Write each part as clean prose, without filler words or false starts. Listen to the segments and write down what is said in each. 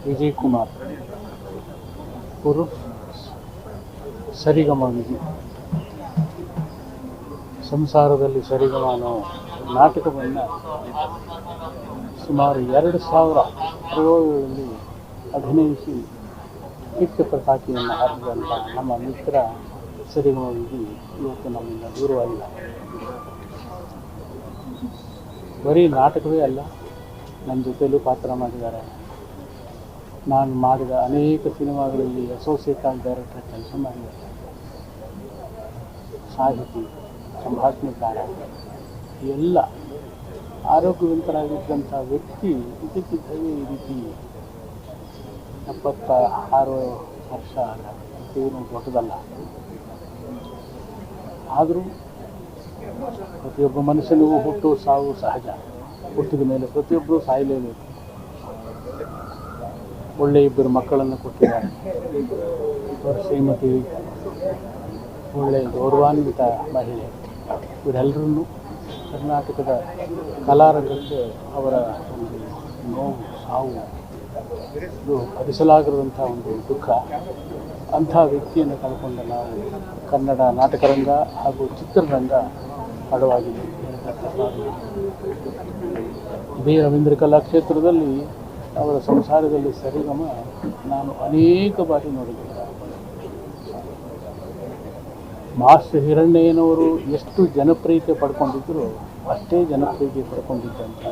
ವಿಜಯ್ ಕುಮಾರ್ ಉರುಫ್ ಸರಿಗಮ ವಿಜಯ್. ಸಂಸಾರದಲ್ಲಿ ಸರಿಗಮ ಅನ್ನೋ ನಾಟಕವನ್ನು ಸುಮಾರು 2000 ಪ್ರಯೋಗಗಳಲ್ಲಿ ಅಭಿನಯಿಸಿ ಹಿಟ್ಟು ಪತಾಕಿಯನ್ನು ಹಾರಿದಂಥ ನಮ್ಮ ಮಿತ್ರ ಸರಿಗಮ ವಿಜಯ್ ಇವತ್ತು ನಮ್ಮಿಂದ ದೂರವಾಗಿಲ್ಲ. ಬರೀ ನಾಟಕವೇ ಅಲ್ಲ, ನನ್ನ ಜೊತೆಯಲ್ಲೂ ಪಾತ್ರ ಮಾಡಿದ್ದಾರೆ. ನಾನು ಮಾಡಿದ ಅನೇಕ ಸಿನಿಮಾಗಳಲ್ಲಿ ಅಸೋಸಿಯೇಟ್ ಆಗಿ ಡೈರೆಕ್ಟರ್ ಕೆಲಸ ಮಾಡಿದ್ದಾರೆ. ಸಾಹಿತಿ, ಸಂಭಾಷಣೆಕಾರ, ಎಲ್ಲ ಆರೋಗ್ಯವಂತರಾಗಿದ್ದಂಥ ವ್ಯಕ್ತಿ ಇದಕ್ಕಿದ್ದಾಗೆ ಈ ರೀತಿ 76 ವರ್ಷ ಏನು ದೊಡ್ಡದಲ್ಲ. ಆದರೂ ಪ್ರತಿಯೊಬ್ಬ ಮನುಷ್ಯನಿಗೂ ಹುಟ್ಟು ಸಾವು ಸಹಜ. ಹುಟ್ಟಿದ ಮೇಲೆ ಪ್ರತಿಯೊಬ್ಬರೂ ಸಾಯಲೇಬೇಕು. ಒಳ್ಳೆಯ 2 ಮಕ್ಕಳನ್ನು ಕೊಟ್ಟಿದ್ದಾರೆ. ಅವರ ಶ್ರೀಮತಿ ಒಳ್ಳೆಯ ಗೌರವಾನ್ವಿತ ಮಹಿಳೆ. ಇವರೆಲ್ಲರನ್ನೂ ಕರ್ನಾಟಕದ ಕಲಾರಂಗಕ್ಕೆ ಅವರ ಒಂದು ನೋವು, ಸಾವು, ಇದು ಭರಿಸಲಾಗಿರುವಂಥ ಒಂದು ದುಃಖ. ಅಂಥ ವ್ಯಕ್ತಿಯನ್ನು ಕಳ್ಕೊಂಡ ನಾವು ಕನ್ನಡ ನಾಟಕರಂಗ ಹಾಗೂ ಚಿತ್ರರಂಗ ತಡವಾಗಿದೆ. ಇದೇ ರವೀಂದ್ರ ಕಲಾಕ್ಷೇತ್ರದಲ್ಲಿ ಅವರ ಸಂಸಾರದಲ್ಲಿ ಸರಿಗಮ ನಾನು ಅನೇಕ ಬಾರಿ ನೋಡಿದ್ದೇನೆ. ಮಾಸ್ಟರ್ ಹಿರಣ್ಣಯ್ಯನವರು ಎಷ್ಟು ಜನಪ್ರಿಯತೆ ಪಡ್ಕೊಂಡಿದ್ದರು ಅಷ್ಟೇ ಜನಪ್ರಿಯತೆ ಪಡ್ಕೊಂಡಿದ್ದಂಥ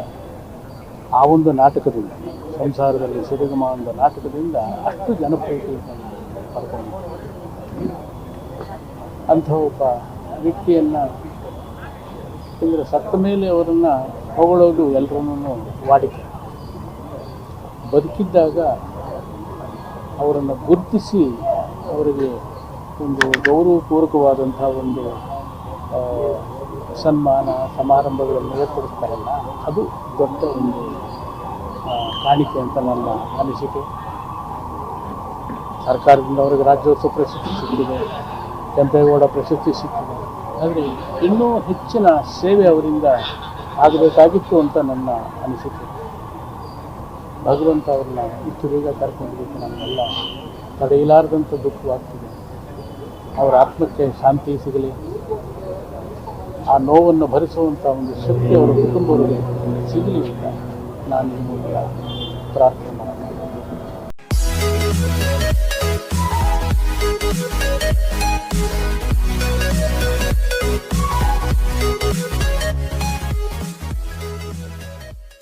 ಆ ಒಂದು ನಾಟಕದಿಂದ, ಸಂಸಾರದಲ್ಲಿ ಸರಿಗಮ ಒಂದು ನಾಟಕದಿಂದ ಅಷ್ಟು ಜನಪ್ರಿಯತೆಯನ್ನು ಪಡ್ಕೊಂಡಿದ್ದರು. ಅಂಥ ಒಬ್ಬ ವ್ಯಕ್ತಿಯನ್ನು ಅಂದರೆ ಸತ್ತ ಮೇಲೆ ಅವರನ್ನು ಹೊಗಳೋದು ಎಲ್ಲರನ್ನೂ ವಾಡಿಕೆ. ಬದುಕಿದ್ದಾಗ ಅವರನ್ನು ಗುರುತಿಸಿ ಅವರಿಗೆ ಒಂದು ಗೌರವಪೂರ್ವಕವಾದಂಥ ಒಂದು ಸನ್ಮಾನ ಸಮಾರಂಭಗಳನ್ನು ಏರ್ಪಡಿಸ್ತಾರಲ್ಲ, ಅದು ದೊಡ್ಡ ಒಂದು ಕಾಣಿಕೆ ಅಂತ ನನ್ನ ಅನಿಸಿಕೆ. ಸರ್ಕಾರದಿಂದ ಅವರಿಗೆ ರಾಜ್ಯೋತ್ಸವ ಪ್ರಶಸ್ತಿ ಸಿಕ್ಕಿದೆ, ಕೆಂಪೇಗೌಡ ಪ್ರಶಸ್ತಿ ಸಿಕ್ಕಿದೆ. ಆದರೆ ಇನ್ನೂ ಹೆಚ್ಚಿನ ಸೇವೆ ಅವರಿಂದ ಆಗಬೇಕಾಗಿತ್ತು ಅಂತ ನನ್ನ ಅನಿಸಿಕೆ. ಭಗವಂತ ಅವ್ರನ್ನ ಇಷ್ಟು ಬೇಗ ಕರ್ಕೊಂಡಿದ್ದಕ್ಕೆ ನಮಗೆಲ್ಲ ತಡೆಯಲಾರದಂಥ ದುಃಖವಾಗ್ತಿದೆ. ಅವರ ಆತ್ಮಕ್ಕೆ ಶಾಂತಿ ಸಿಗಲಿ, ಆ ನೋವನ್ನು ಭರಿಸುವಂಥ ಒಂದು ಶಕ್ತಿ ಅವರ ಕುಟುಂಬವರಿಗೆ ಸಿಗಲಿ ಅಂತ ನಾನು ಈ ಮೂಲಕ ಪ್ರಾರ್ಥನೆ ಮಾಡ್ತೀನಿ.